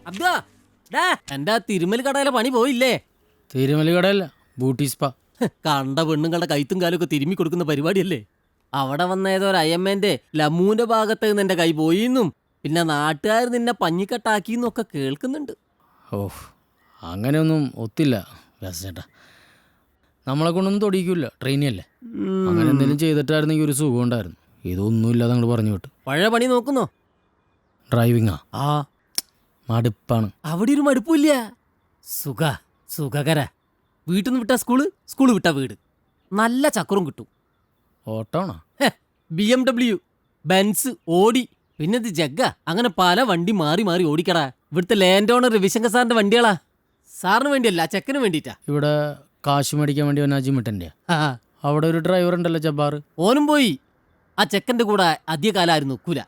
അബ്ദാ ഡാ എന്റെ ആ തിരുമൽ കടയിലെ പണി പോയില്ലേ? തിരുമല കടയല്ല, ബൂട്ടി സ്പാ. കണ്ട പെണ്ണുങ്ങളുടെ കൈത്തും കാലൊക്കെ തിരുമ്മി കൊടുക്കുന്ന പരിപാടിയല്ലേ? അവിടെ വന്ന ഏതോ ഒരു അയ്യമ്മേന്റെ ലമ്മൂന്റെ ഭാഗത്ത് നിന്ന് എന്റെ കൈ പോയിന്നും പിന്നെ നാട്ടുകാർ നിന്നെ പഞ്ഞിക്കെട്ടാക്കിന്നൊക്കെ കേൾക്കുന്നുണ്ട്. ഓഹ്, അങ്ങനെയൊന്നും ഒത്തില്ല വ്യാസേട്ടാ. നമ്മളെ കൊണ്ടൊന്നും തൊടിയിക്കില്ല, ട്രെയിനിയല്ലേ. അങ്ങനെ എന്തെങ്കിലും ചെയ്തിട്ടായിരുന്നെങ്കിൽ ഒരു സുഖം ഉണ്ടായിരുന്നു. ഇതൊന്നുമില്ലാതെ അങ്ങോട്ട് പറഞ്ഞു വിട്ടു. പഴയ പണി നോക്കുന്നോ? ഡ്രൈവിങ്ങാ? ആ, മടുപ്പാണ്. അവിടെ ഒരു മടുപ്പില്ല, സുഖകര. വീട്ടിൽ നിന്ന് വിട്ടാ സ്കൂള് വിട്ടാ വീട്. നല്ല ചക്രവും കിട്ടും. ഓട്ടോണോ? BMW, ബെൻസ്, ഓടി, പിന്നെ ഇത് ജഗ്ഗ, അങ്ങനെ പല വണ്ടി മാറി മാറി ഓടിക്കടാ. ഇവിടുത്തെ ലാൻഡ് ഓണർ രവിശങ്കർ സാറിന്റെ വണ്ടികളാ. സാറിന് വേണ്ടിയല്ല, ചെക്കന് വേണ്ടിയിട്ടാ. ഇവിടെ കാശ് മേടിക്കാൻ വേണ്ടി വന്ന ജിമിട്ടൻ്റെ ആ, അവിടെ ഒരു ഡ്രൈവർ ഉണ്ടല്ലോ, ജബ്ബാർ. ഓനും പോയി. ആ ചെക്കന്റെ കൂടെ അധിക കാലമായിരുന്നു നിൽക്കൂല.